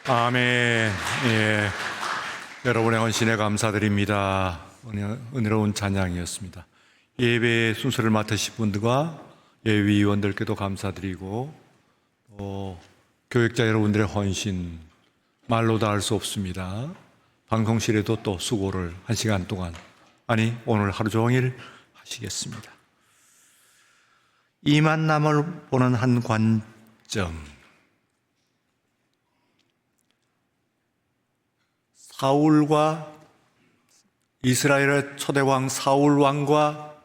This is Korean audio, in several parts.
아멘. 예. 여러분의 헌신에 감사드립니다. 은혜로운 찬양이었습니다. 예배의 순서를 맡으신 분들과 예위위원들께도 감사드리고, 교육자 여러분들의 헌신 말로 다 할 수 없습니다. 방송실에도 또 수고를 한 시간 동안, 아니 오늘 하루 종일 하시겠습니다. 이 만남을 보는 한 관점, 사울과 이스라엘의 초대왕 사울 왕과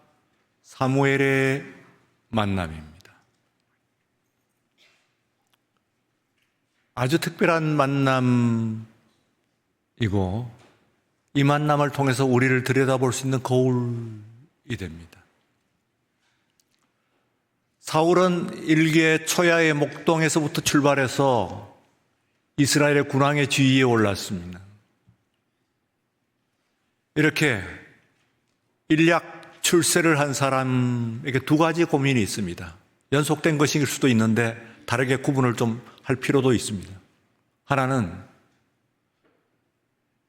사무엘의 만남입니다. 아주 특별한 만남이고, 이 만남을 통해서 우리를 들여다볼 수 있는 거울이 됩니다. 사울은 일개 초야의 목동에서부터 출발해서 이스라엘의 군왕의 지위에 올랐습니다. 이렇게 일약 출세를 한 사람에게 두 가지 고민이 있습니다. 연속된 것일 수도 있는데 다르게 구분을 좀 할 필요도 있습니다. 하나는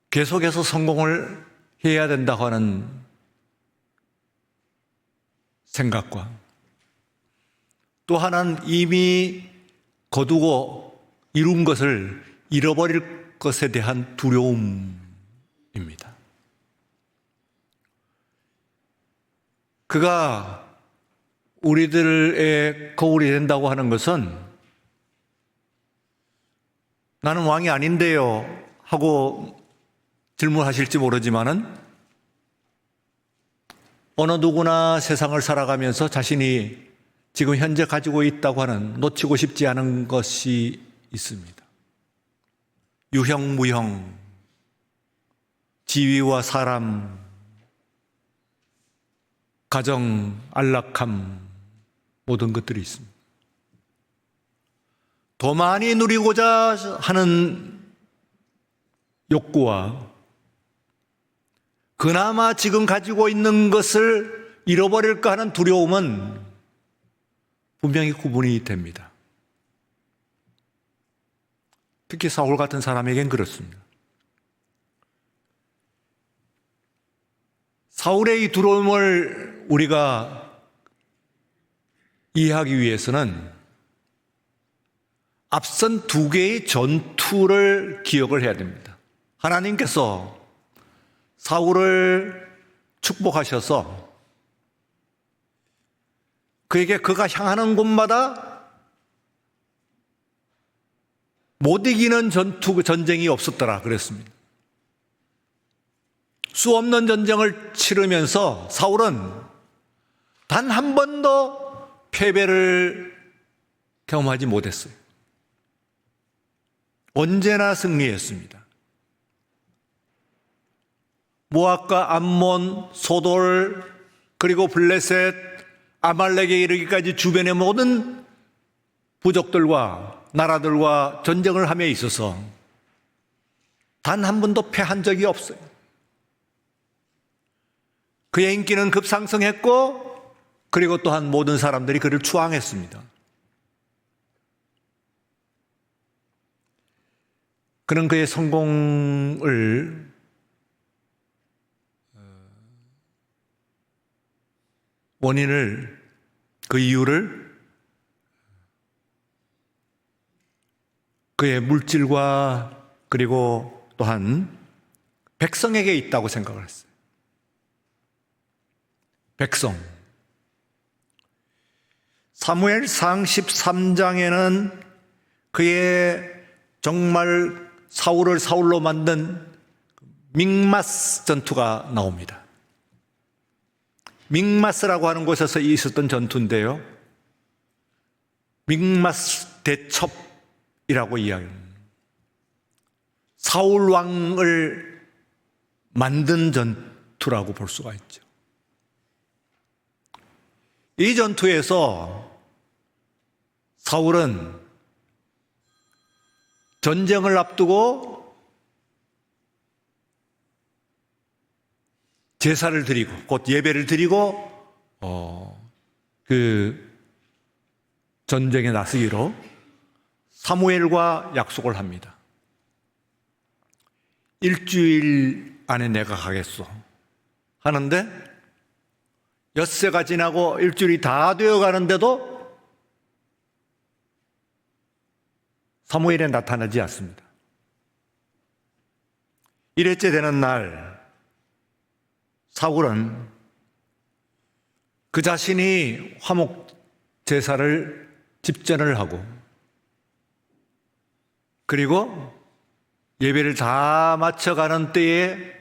계속해서 성공을 해야 된다고 하는 생각과, 또 하나는 이미 거두고 이룬 것을 잃어버릴 것에 대한 두려움입니다. 그가 우리들의 거울이 된다고 하는 것은, 나는 왕이 아닌데요 하고 질문하실지 모르지만은, 어느 누구나 세상을 살아가면서 자신이 지금 현재 가지고 있다고 하는, 놓치고 싶지 않은 것이 있습니다. 유형, 무형, 지위와 사람, 가정, 안락함, 모든 것들이 있습니다. 더 많이 누리고자 하는 욕구와 그나마 지금 가지고 있는 것을 잃어버릴까 하는 두려움은 분명히 구분이 됩니다. 특히 사울 같은 사람에겐 그렇습니다. 사울의 이 두려움을 우리가 이해하기 위해서는 앞선 두 개의 전투를 기억을 해야 됩니다. 하나님께서 사울을 축복하셔서 그에게 그가 향하는 곳마다 못 이기는 전쟁이 없었더라 그랬습니다. 수 없는 전쟁을 치르면서 사울은 단 한 번도 패배를 경험하지 못했어요. 언제나 승리했습니다. 모압과 암몬, 소돌, 그리고 블레셋, 아말렉에 이르기까지 주변의 모든 부족들과 나라들과 전쟁을 함에 있어서 단 한 번도 패한 적이 없어요. 그의 인기는 급상승했고, 그리고 또한 모든 사람들이 그를 추앙했습니다. 그는 그의 성공을 원인을, 그 이유를 그의 물질과 그리고 또한 백성에게 있다고 생각을 했어요. 백성. 사무엘상 13장에는 그의 정말 사울을 사울로 만든 믹마스 전투가 나옵니다. 믹마스라고 하는 곳에서 있었던 전투인데요, 믹마스 대첩이라고 이야기합니다. 사울 왕을 만든 전투라고 볼 수가 있죠. 이 전투에서 사울은 전쟁을 앞두고 제사를 드리고, 곧 예배를 드리고 그 전쟁에 나서기로 사무엘과 약속을 합니다. 일주일 안에 내가 가겠소 하는데 엿새가 지나고 일주일이 다 되어 가는데도 사무엘에 나타나지 않습니다. 일회째 되는 날 사울은 그 자신이 화목 제사를 집전을 하고 그리고 예배를 다 마쳐가는 때에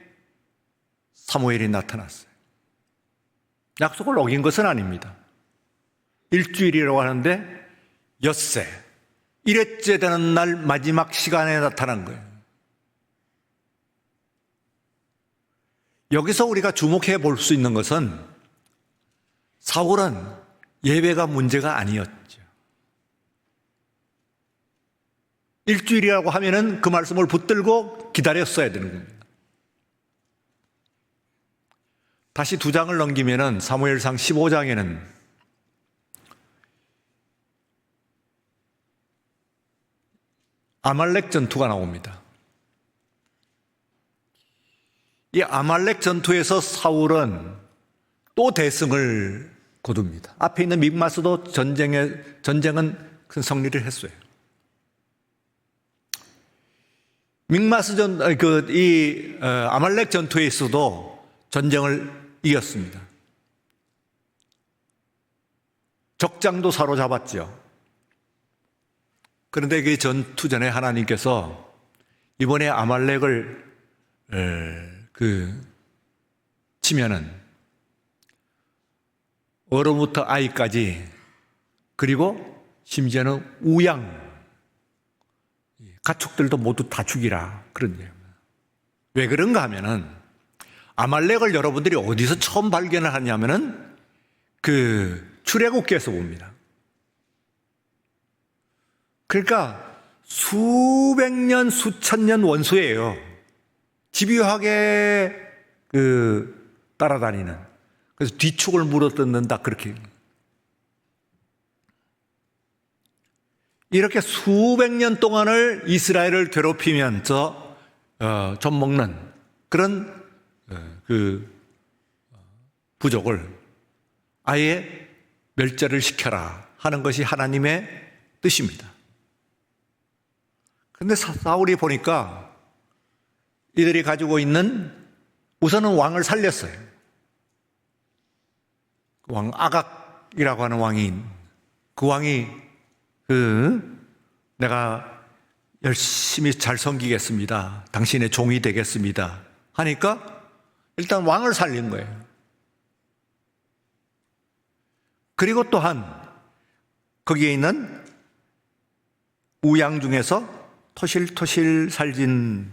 사무엘이 나타났어요. 약속을 어긴 것은 아닙니다. 일주일이라고 하는데 엿새, 일회째 되는 날 마지막 시간에 나타난 거예요. 여기서 우리가 주목해 볼 수 있는 것은 사울은 예배가 문제가 아니었죠. 일주일이라고 하면은 그 말씀을 붙들고 기다렸어야 되는 겁니다. 다시 2장을 넘기면은 사무엘상 15장에는 아말렉 전투가 나옵니다. 이 아말렉 전투에서 사울은 또 대승을 거둡니다. 앞에 있는 믹마스도 전쟁은 큰 승리를 했어요. 아말렉 전투에서도 전쟁을 이겼습니다. 적장도 사로잡았죠. 그런데 그 전투 전에 하나님께서 이번에 아말렉을 치면은 어른부터 아이까지 그리고 심지어는 우양 가축들도 모두 다 죽이라 그런 얘기입니다. 왜 그런가 하면은 아말렉을 여러분들이 어디서 처음 발견을 하냐면은 그 출애굽기에서 봅니다. 그러니까 수백 년, 수천 년 원수예요. 집요하게 따라다니는. 그래서 뒤축을 물어뜯는다 그렇게. 이렇게 수백 년 동안을 이스라엘을 괴롭히면서 젖먹는 그런 부족을 아예 멸절을 시켜라 하는 것이 하나님의 뜻입니다. 그런데 사울이 보니까 이들이 가지고 있는 우선은 왕을 살렸어요. 왕 아각이라고 하는 왕이 그 왕이 내가 열심히 잘 섬기겠습니다. 당신의 종이 되겠습니다. 하니까 일단 왕을 살린 거예요. 그리고 또한 거기에 있는 우양 중에서 토실토실 살진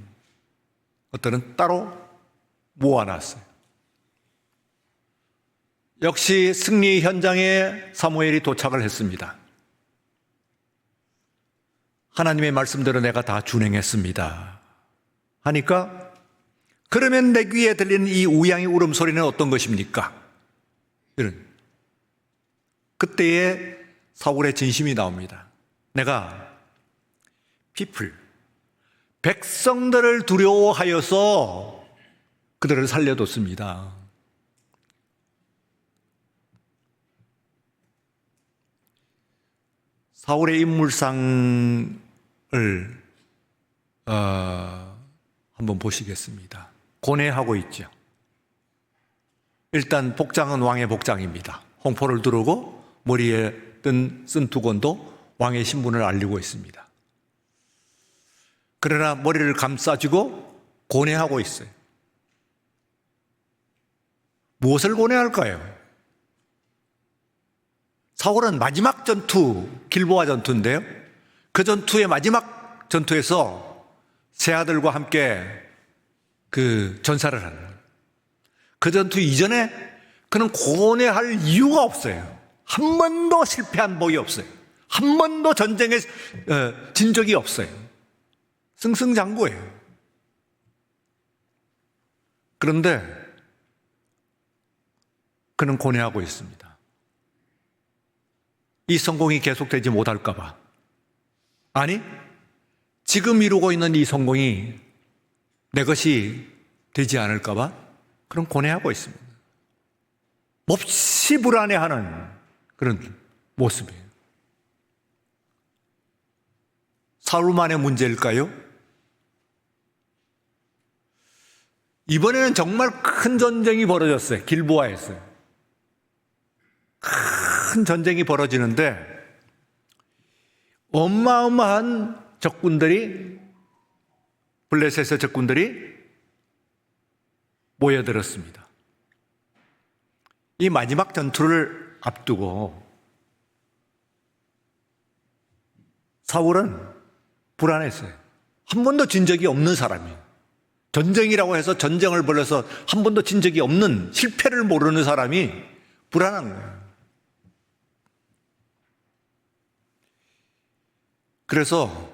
것들은 따로 모아놨어요. 역시 승리 현장에 사무엘이 도착을 했습니다. 하나님의 말씀대로 내가 다 준행했습니다. 하니까 그러면 내 귀에 들리는 이 우양의 울음소리는 어떤 것입니까? 이런. 그때에 사울의 진심이 나옵니다. 내가 백성들을 두려워하여서 그들을 살려뒀습니다. 사울의 인물상을 한번 보시겠습니다. 고뇌하고 있죠. 일단 복장은 왕의 복장입니다. 홍포를 두르고 머리에 쓴 두건도 왕의 신분을 알리고 있습니다. 그러나 머리를 감싸주고 고뇌하고 있어요. 무엇을 고뇌할까요? 사울은 마지막 전투, 길보아 전투인데요. 그 전투의 마지막 전투에서 세 아들과 함께 전사를 하는 거예요. 그 전투 이전에 그는 고뇌할 이유가 없어요. 한 번도 실패한 적이 없어요. 한 번도 전쟁에 진 적이 없어요. 승승장구예요. 그런데 그는 고뇌하고 있습니다. 이 성공이 계속되지 못할까 봐. 아니, 지금 이루고 있는 이 성공이 내 것이 되지 않을까봐 그런 고뇌하고 있습니다. 몹시 불안해하는 그런 모습이에요. 사울만의 문제일까요? 이번에는 정말 큰 전쟁이 벌어졌어요. 길보아에서요. 큰 전쟁이 벌어지는데 어마어마한 적군들이, 블레셋의 적군들이 모여들었습니다. 이 마지막 전투를 앞두고 사울은 불안했어요. 한 번도 진 적이 없는 사람이에요. 전쟁이라고 해서 전쟁을 벌여서 한 번도 진 적이 없는, 실패를 모르는 사람이 불안한 거예요. 그래서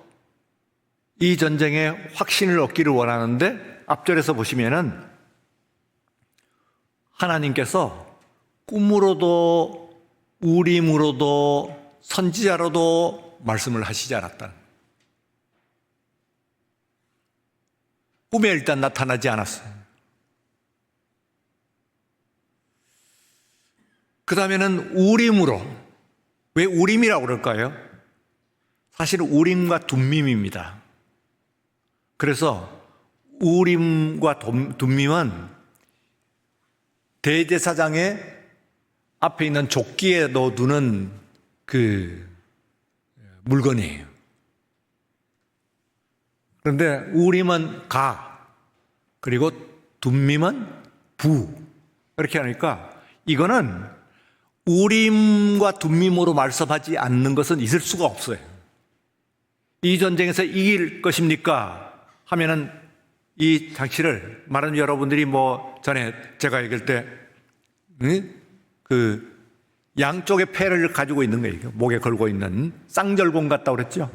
이 전쟁에 확신을 얻기를 원하는데 앞절에서 보시면은 하나님께서 꿈으로도 우림으로도 선지자로도 말씀을 하시지 않았다. 꿈에 일단 나타나지 않았어요. 그 다음에는 우림으로. 왜 우림이라고 그럴까요? 사실은 우림과 둠밈입니다. 그래서 우림과 둠밈은 대제사장의 앞에 있는 족기에 넣어두는 그 물건이에요. 그런데 우림은 가, 그리고 둠밈은 부. 이렇게 하니까 이거는 우림과 둠밈으로 말씀하지 않는 것은 있을 수가 없어요. 이 전쟁에서 이길 것입니까? 하면은 이 장치를 많은 여러분들이 전에 제가 얘기할 때 그 양쪽의 패를 가지고 있는 거예요. 목에 걸고 있는 쌍절곤 같다고 그랬죠.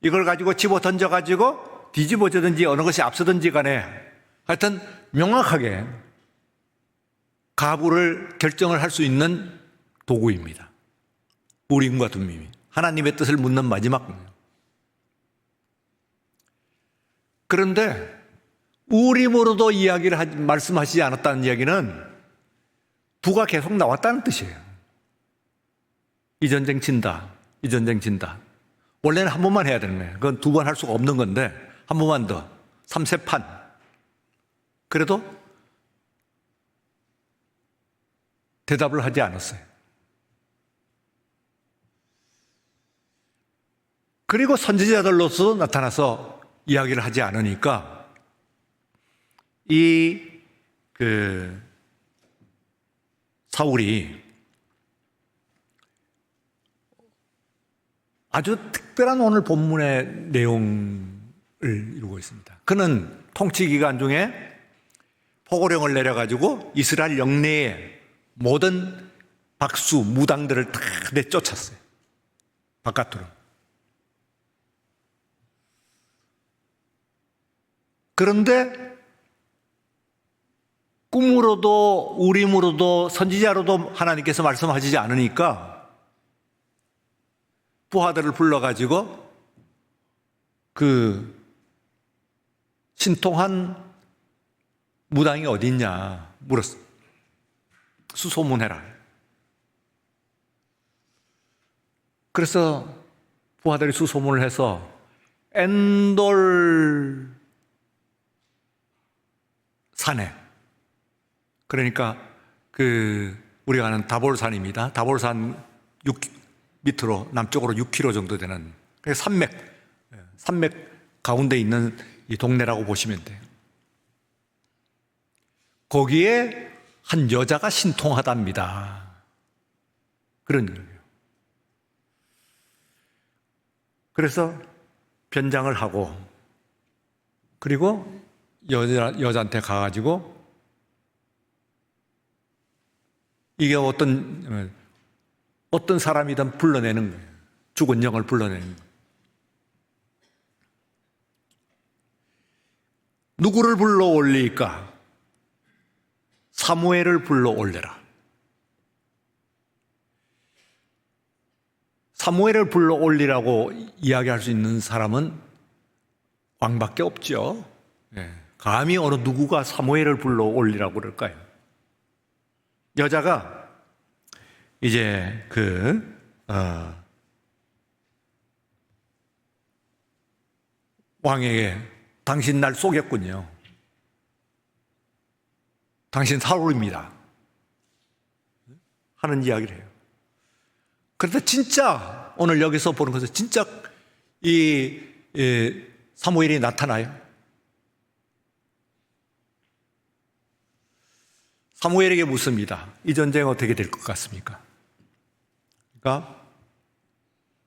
이걸 가지고 집어 던져가지고 뒤집어지든지 어느 것이 앞서든지 간에 하여튼 명확하게 가부를 결정을 할 수 있는 도구입니다. 우림과 둠밈이. 하나님의 뜻을 묻는 마지막. 그런데 우림으로도 말씀하시지 않았다는 이야기는 부가 계속 나왔다는 뜻이에요. 이 전쟁 진다. 이 전쟁 진다. 원래는 한 번만 해야 되는 거예요. 그건 두 번 할 수가 없는 건데 한 번만 더. 3세판. 그래도 대답을 하지 않았어요. 그리고 선지자들로서 나타나서 이야기를 하지 않으니까 사울이 아주 특별한 오늘 본문의 내용을 이루고 있습니다. 그는 통치 기간 중에 포고령을 내려가지고 이스라엘 영내의 모든 박수, 무당들을 다 내쫓았어요. 바깥으로. 그런데 꿈으로도 우림으로도 선지자로도 하나님께서 말씀하시지 않으니까 부하들을 불러가지고 그 신통한 무당이 어디 있냐 물었어. 수소문해라. 그래서 부하들이 수소문을 해서 엔돌 산에, 그러니까 우리가 아는 다볼산입니다. 다볼산 밑으로 남쪽으로 6km 정도 되는 산맥 가운데 있는 이 동네라고 보시면 돼요. 거기에 한 여자가 신통하답니다. 그런 거예요. 그래서 변장을 하고 그리고 여자한테 가가지고 이게 어떤 사람이든 불러내는 거예요. 죽은 영을 불러내는 거예요. 누구를 불러 올리까? 사무엘을 불러 올려라. 사무엘을 불러 올리라고 이야기할 수 있는 사람은 왕밖에 없죠. 예. 감히 어느 누구가 사무엘을 불러 올리라고 그럴까요? 여자가 이제 왕에게 당신 날 속였군요. 당신 사울입니다. 하는 이야기를 해요. 그런데 진짜 오늘 여기서 보는 것은 진짜 이 사무엘이 나타나요. 사무엘에게 묻습니다. 이 전쟁 어떻게 될 것 같습니까? 그러니까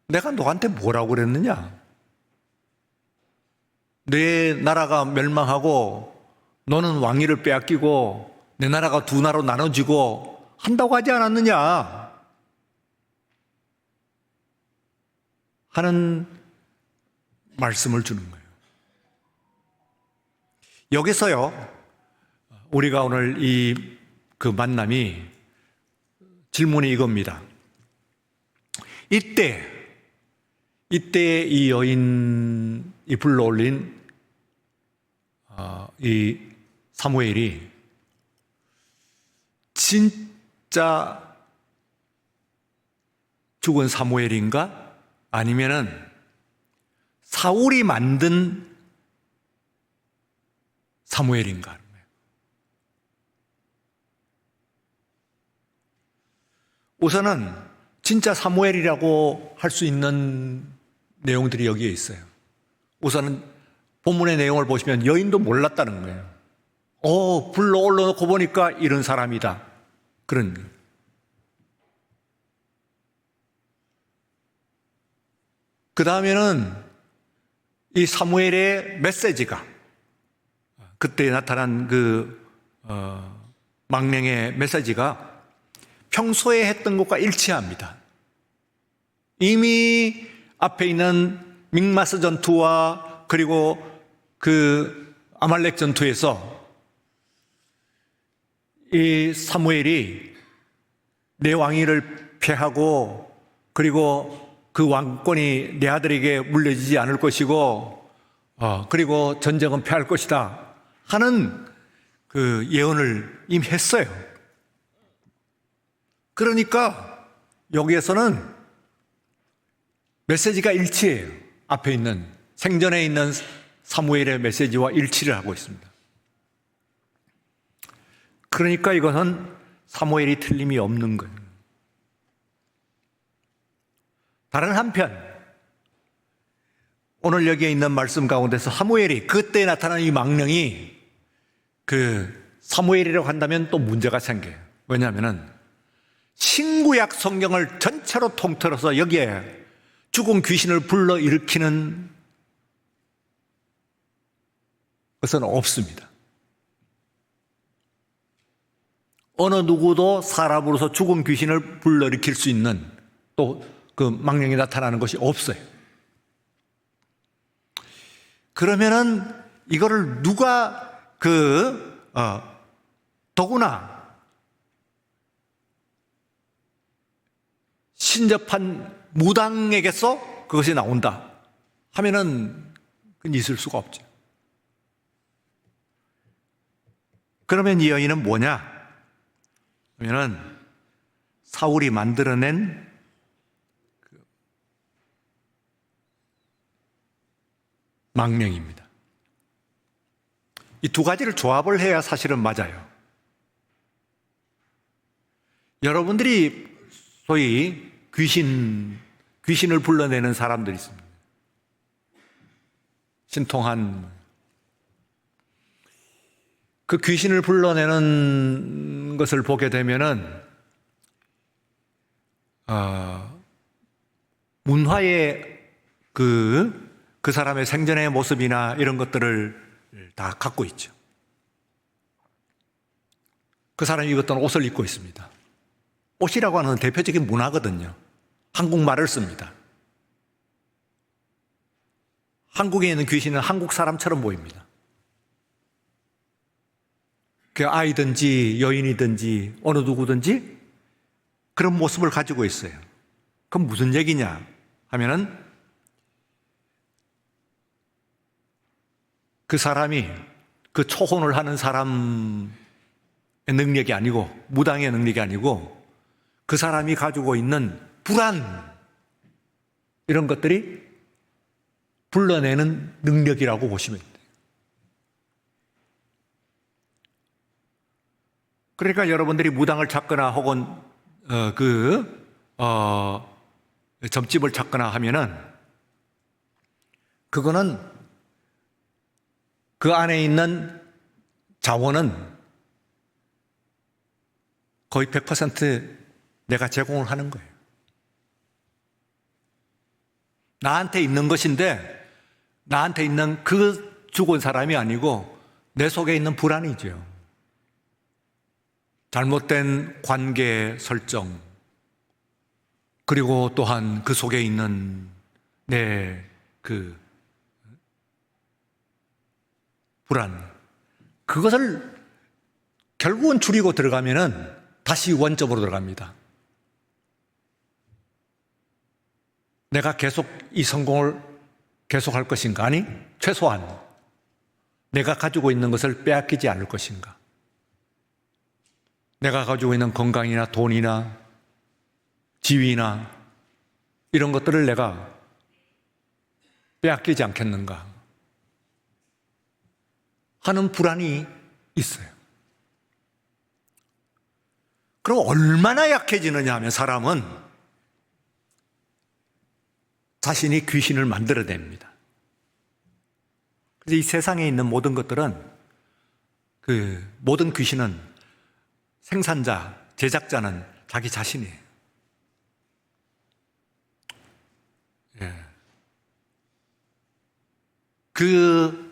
내가 너한테 뭐라고 그랬느냐? 내 나라가 멸망하고 너는 왕위를 빼앗기고 내 나라가 두 나라로 나눠지고 한다고 하지 않았느냐? 하는 말씀을 주는 거예요. 여기서요, 우리가 오늘 그 만남이 질문이 이겁니다. 이때 이 여인이 불러올린 이 사무엘이 진짜 죽은 사무엘인가? 아니면은 사울이 만든 사무엘인가? 우선은 진짜 사무엘이라고 할 수 있는 내용들이 여기에 있어요. 우선은 본문의 내용을 보시면 여인도 몰랐다는 거예요. 불러 올려놓고 보니까 이런 사람이다. 그런 거예요. 그 다음에는 이 사무엘의 메시지가 그때 나타난 망령의 메시지가 평소에 했던 것과 일치합니다. 이미 앞에 있는 믹마스 전투와 그리고 아말렉 전투에서 이 사무엘이 내 왕위를 폐하고 그리고 그 왕권이 내 아들에게 물려지지 않을 것이고 그리고 전쟁은 패할 것이다 하는 그 예언을 이미 했어요. 그러니까 여기에서는 메시지가 일치해요. 앞에 있는 생전에 있는 사무엘의 메시지와 일치를 하고 있습니다. 그러니까 이것은 사무엘이 틀림이 없는 거예요. 다른 한편 오늘 여기에 있는 말씀 가운데서 사무엘이 그때 나타난 이 망령이 사무엘이라고 한다면 또 문제가 생겨요. 왜냐하면 신구약 성경을 전체로 통틀어서 여기에 죽은 귀신을 불러일으키는 것은 없습니다. 어느 누구도 사람으로서 죽은 귀신을 불러일으킬 수 있는 또 그 망령이 나타나는 것이 없어요. 그러면은 이거를 누가 더구나 신접한 무당에게서 그것이 나온다 하면은 그건 있을 수가 없죠. 그러면 이 여인은 뭐냐? 그러면은 사울이 만들어낸 망령입니다. 이 두 가지를 조합을 해야 사실은 맞아요. 여러분들이 소위 귀신을 불러내는 사람들이 있습니다. 신통한 그 귀신을 불러내는 것을 보게 되면은 문화의 그 사람의 생전의 모습이나 이런 것들을 다 갖고 있죠. 그 사람이 입었던 옷을 입고 있습니다. 옷이라고 하는 대표적인 문화거든요. 한국말을 씁니다. 한국에 있는 귀신은 한국 사람처럼 보입니다. 그 아이든지 여인이든지 어느 누구든지 그런 모습을 가지고 있어요. 그럼 무슨 얘기냐 하면은 그 사람이 그 초혼을 하는 사람의 능력이 아니고, 무당의 능력이 아니고, 그 사람이 가지고 있는 불안, 이런 것들이 불러내는 능력이라고 보시면 돼요. 그러니까 여러분들이 무당을 찾거나 혹은 점집을 찾거나 하면은 그거는 그 안에 있는 자원은 거의 100% 내가 제공을 하는 거예요. 나한테 있는 것인데 나한테 있는 그 죽은 사람이 아니고 내 속에 있는 불안이죠. 잘못된 관계 설정, 그리고 또한 그 속에 있는 내 그 불안, 그것을 결국은 줄이고 들어가면은 다시 원점으로 들어갑니다. 내가 계속 이 성공을 계속할 것인가? 아니, 최소한 내가 가지고 있는 것을 빼앗기지 않을 것인가? 내가 가지고 있는 건강이나 돈이나 지위나 이런 것들을 내가 빼앗기지 않겠는가 하는 불안이 있어요. 그럼 얼마나 약해지느냐 하면 사람은 자신이 귀신을 만들어냅니다. 그래서 이 세상에 있는 모든 것들은, 모든 귀신은 생산자, 제작자는 자기 자신이에요. 예. 그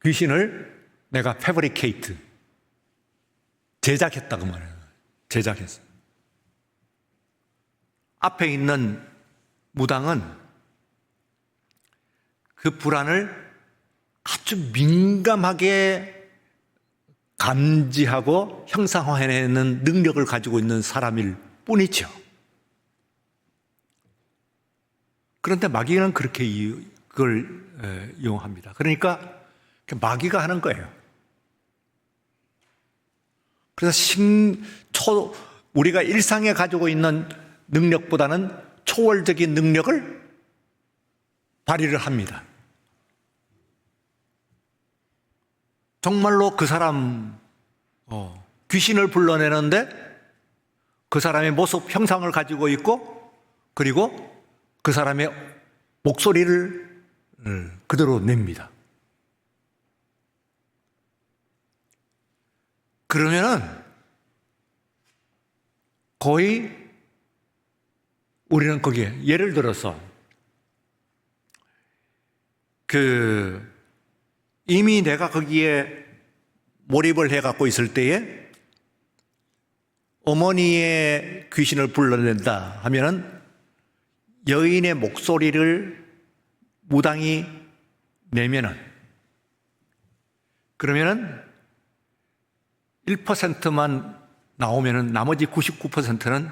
귀신을 내가 패브리케이트, 제작했다고 말해요. 제작했어요. 앞에 있는 무당은 그 불안을 아주 민감하게 감지하고 형상화해내는 능력을 가지고 있는 사람일 뿐이죠. 그런데 마귀는 그렇게 그걸 이용합니다. 그러니까 마귀가 하는 거예요. 그래서 우리가 일상에 가지고 있는 능력보다는 초월적인 능력을 발휘를 합니다. 정말로 그 사람 귀신을 불러내는데 그 사람의 모습 형상을 가지고 있고, 그리고 그 사람의 목소리를 그대로 냅니다. 그러면은 거의 우리는 거기에, 예를 들어서 이미 내가 거기에 몰입을 해갖고 있을 때에 어머니의 귀신을 불러낸다 하면은 여인의 목소리를 무당이 내면은, 그러면은 1%만 나오면은 나머지 99%는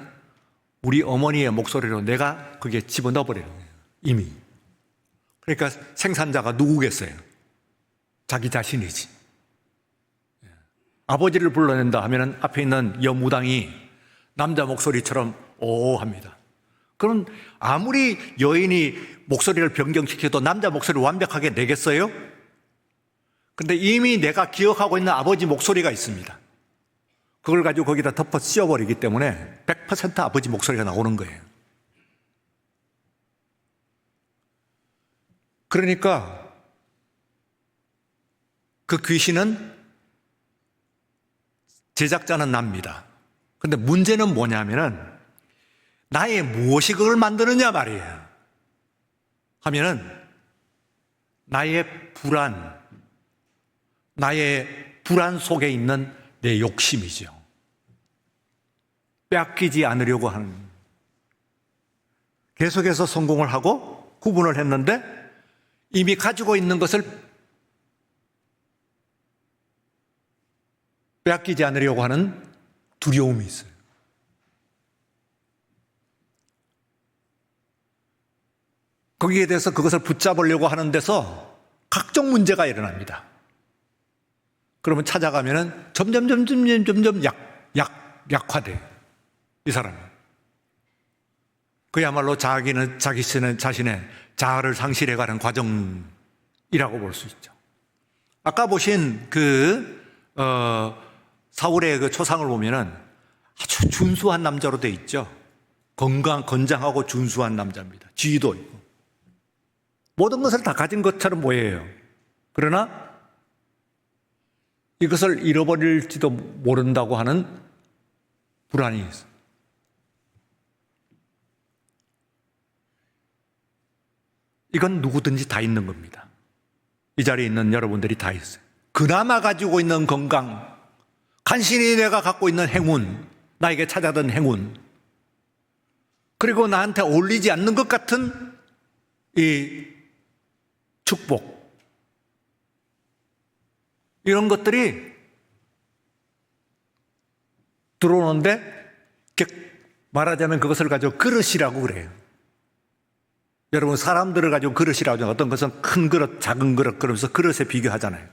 우리 어머니의 목소리로 내가 거기에 집어넣어버리는 거예요, 이미. 그러니까 생산자가 누구겠어요? 자기 자신이지. 아버지를 불러낸다 하면은 앞에 있는 여무당이 남자 목소리처럼 오 합니다. 그럼 아무리 여인이 목소리를 변경시켜도 남자 목소리를 완벽하게 내겠어요? 근데 이미 내가 기억하고 있는 아버지 목소리가 있습니다. 그걸 가지고 거기다 덮어 씌워버리기 때문에 100% 아버지 목소리가 나오는 거예요. 그러니까 그 귀신은, 제작자는 납니다. 근데 문제는 뭐냐면은 나의 무엇이 그걸 만드느냐 말이에요. 하면은 나의 불안 속에 있는 내 욕심이죠. 빼앗기지 않으려고 하는. 계속해서 성공을 하고 구분을 했는데 이미 가지고 있는 것을 빼앗기지 않으려고 하는 두려움이 있어요. 거기에 대해서 그것을 붙잡으려고 하는 데서 각종 문제가 일어납니다. 그러면 찾아가면은 점점 약화돼요. 이 사람은. 그야말로 자신의 자아를 상실해가는 과정이라고 볼 수 있죠. 아까 보신 사울의 그 초상을 보면은 아주 준수한 남자로 돼 있죠. 건장하고 준수한 남자입니다. 지위도 있고. 모든 것을 다 가진 것처럼 보여요. 그러나 이것을 잃어버릴지도 모른다고 하는 불안이 있어요. 이건 누구든지 다 있는 겁니다. 이 자리에 있는 여러분들이 다 있어요. 그나마 가지고 있는 건강, 간신히 내가 갖고 있는 행운, 나에게 찾아든 행운, 그리고 나한테 어울리지 않는 것 같은 이 축복, 이런 것들이 들어오는데 말하자면 그것을 가지고 그릇이라고 그래요. 여러분, 사람들을 가지고 그릇이라고 하잖아요. 어떤 것은 큰 그릇, 작은 그릇, 그러면서 그릇에 비교하잖아요.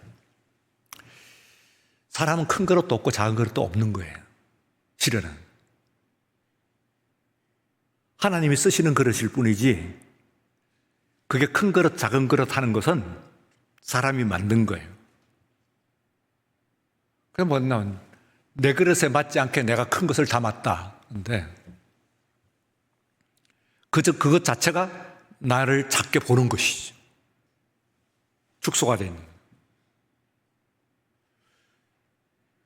사람은 큰 그릇도 없고 작은 그릇도 없는 거예요. 실은 하나님이 쓰시는 그릇일 뿐이지, 그게 큰 그릇, 작은 그릇 하는 것은 사람이 만든 거예요. 그럼 뭐냐면 내 그릇에 맞지 않게 내가 큰 것을 담았다. 근데 그것 자체가 나를 작게 보는 것이죠. 축소가 된.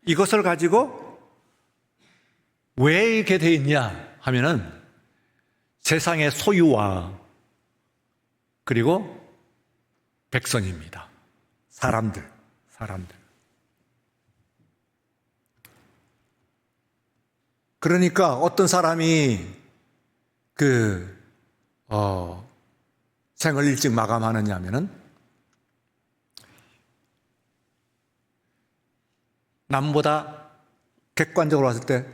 이것을 가지고 왜 이렇게 돼 있냐 하면은 세상의 소유와 그리고 백성입니다. 사람들. 그러니까 어떤 사람이 생을 일찍 마감하느냐 하면은 남보다 객관적으로 봤을 때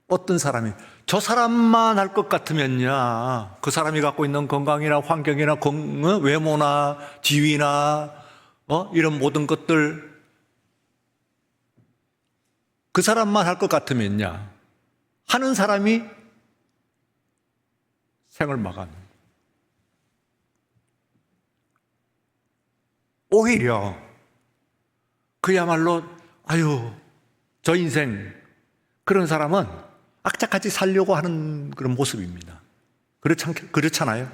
어떤 사람이 저 사람만 할 것 같으면야, 그 사람이 갖고 있는 건강이나 환경이나 외모나 지위나 이런 모든 것들, 그 사람만 할 것 같으면야 하는 사람이 생을 마감. 오히려 그야말로 저 인생, 그런 사람은 악착같이 살려고 하는 그런 모습입니다. 그렇잖아요?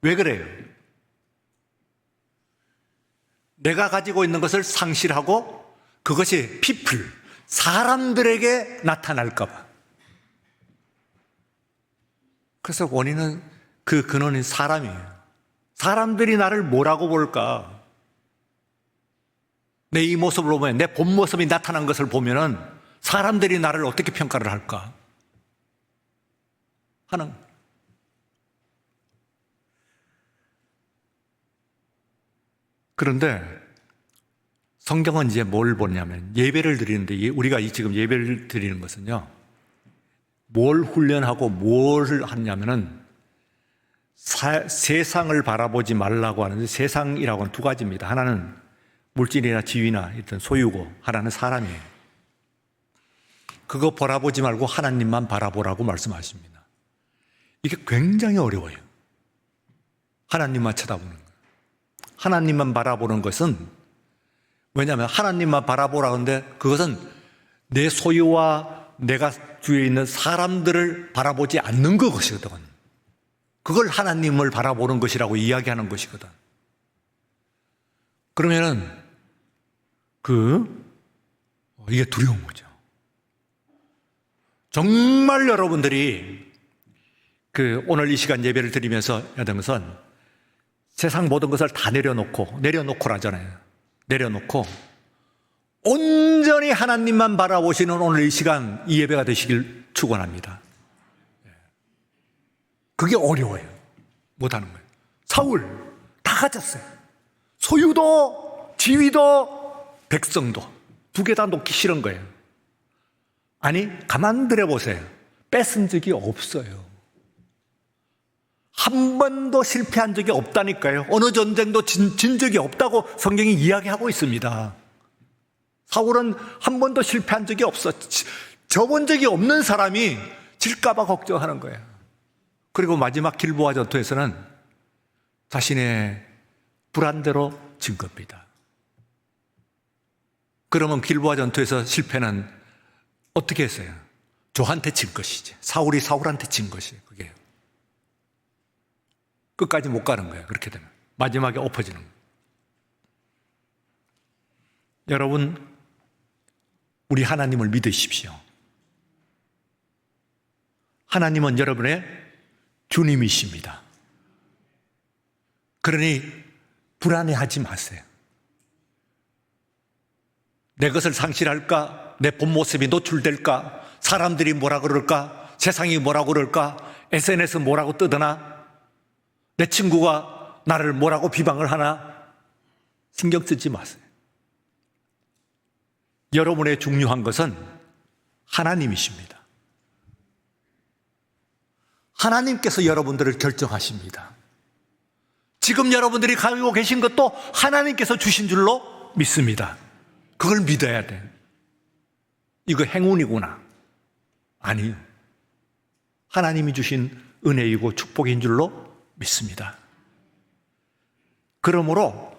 왜 그래요? 내가 가지고 있는 것을 상실하고 그것이 사람들에게 나타날까 봐. 그래서 원인은 그 근원인 사람이에요. 사람들이 나를 뭐라고 볼까? 내 이 모습을 보면, 내 본 모습이 나타난 것을 보면은 사람들이 나를 어떻게 평가를 할까 하는. 그런데 성경은 이제 뭘 보냐면, 예배를 드리는데, 우리가 지금 예배를 드리는 것은요, 뭘 훈련하고 뭘 하냐면은 세상을 바라보지 말라고 하는데, 세상이라고 하는 두 가지입니다. 하나는 물질이나 지위나 어떤 소유고, 하나는 사람이에요. 그거 바라보지 말고 하나님만 바라보라고 말씀하십니다. 이게 굉장히 어려워요. 하나님만 쳐다보는 거예요. 하나님만 바라보는 것은, 왜냐하면 하나님만 바라보라 하는데 그것은 내 소유와 내가 주위에 있는 사람들을 바라보지 않는 것이거든. 그걸 하나님을 바라보는 것이라고 이야기하는 것이거든. 그러면은 이게 두려운 거죠. 정말 여러분들이 오늘 이 시간 예배를 드리면서 하는 것은 세상 모든 것을 다 내려놓고라잖아요. 내려놓고 온전히 하나님만 바라보시는 오늘 이 시간, 이 예배가 되시길 축원합니다. 그게 어려워요. 못하는 거예요. 사울 다 가졌어요. 소유도, 지위도, 백성도 두 개 다 놓기 싫은 거예요. 아니, 가만 들여보세요. 뺏은 적이 없어요. 한 번도 실패한 적이 없다니까요. 어느 전쟁도 진 적이 없다고 성경이 이야기하고 있습니다. 사울은 한 번도 실패한 적이 없어. 져본 적이 없는 사람이 질까봐 걱정하는 거예요. 그리고 마지막 길보아 전투에서는 자신의 불안대로 진 겁니다. 그러면 길보아 전투에서 실패는 어떻게 했어요? 저한테 진 것이지. 사울이 사울한테 진 것이에요. 그게 끝까지 못 가는 거예요. 그렇게 되면 마지막에 엎어지는 거예요. 여러분, 우리 하나님을 믿으십시오. 하나님은 여러분의 주님이십니다. 그러니 불안해하지 마세요. 내 것을 상실할까? 내 본 모습이 노출될까? 사람들이 뭐라 그럴까? 세상이 뭐라 그럴까? SNS 뭐라고 뜨더나? 내 친구가 나를 뭐라고 비방을 하나? 신경 쓰지 마세요. 여러분의 중요한 것은 하나님이십니다. 하나님께서 여러분들을 결정하십니다. 지금 여러분들이 가지고 계신 것도 하나님께서 주신 줄로 믿습니다. 그걸 믿어야 돼. 이거 행운이구나. 아니요. 하나님이 주신 은혜이고 축복인 줄로 믿습니다. 그러므로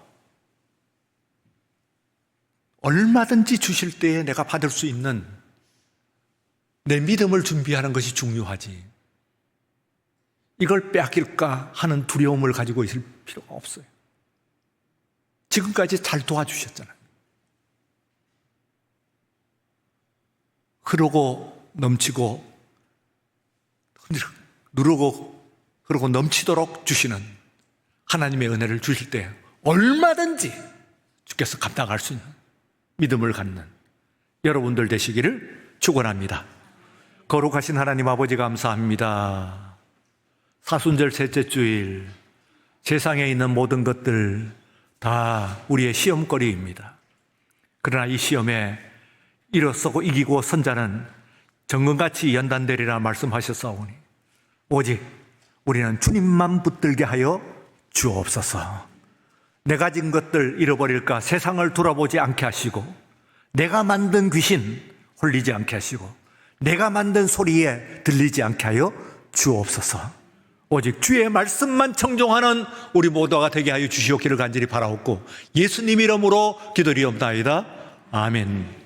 얼마든지 주실 때에 내가 받을 수 있는 내 믿음을 준비하는 것이 중요하지. 이걸 빼앗길까 하는 두려움을 가지고 있을 필요가 없어요. 지금까지 잘 도와주셨잖아요. 흐르고 넘치고 누르고 흐르고 넘치도록 주시는 하나님의 은혜를 주실 때 얼마든지 주께서 감당할 수 있는 믿음을 갖는 여러분들 되시기를 축원합니다. 거룩하신 하나님 아버지 감사합니다. 사순절 셋째 주일, 세상에 있는 모든 것들 다 우리의 시험거리입니다. 그러나 이 시험에 일어서고 이기고 선 자는 정금같이 연단되리라 말씀하셨사오니 오직 우리는 주님만 붙들게 하여 주옵소서. 내 가진 것들 잃어버릴까 세상을 돌아보지 않게 하시고, 내가 만든 귀신 홀리지 않게 하시고, 내가 만든 소리에 들리지 않게 하여 주옵소서. 오직 주의 말씀만 청종하는 우리 모두가 되게 하여 주시옵기를 간절히 바라옵고 예수님 이름으로 기도리옵나이다. 아멘.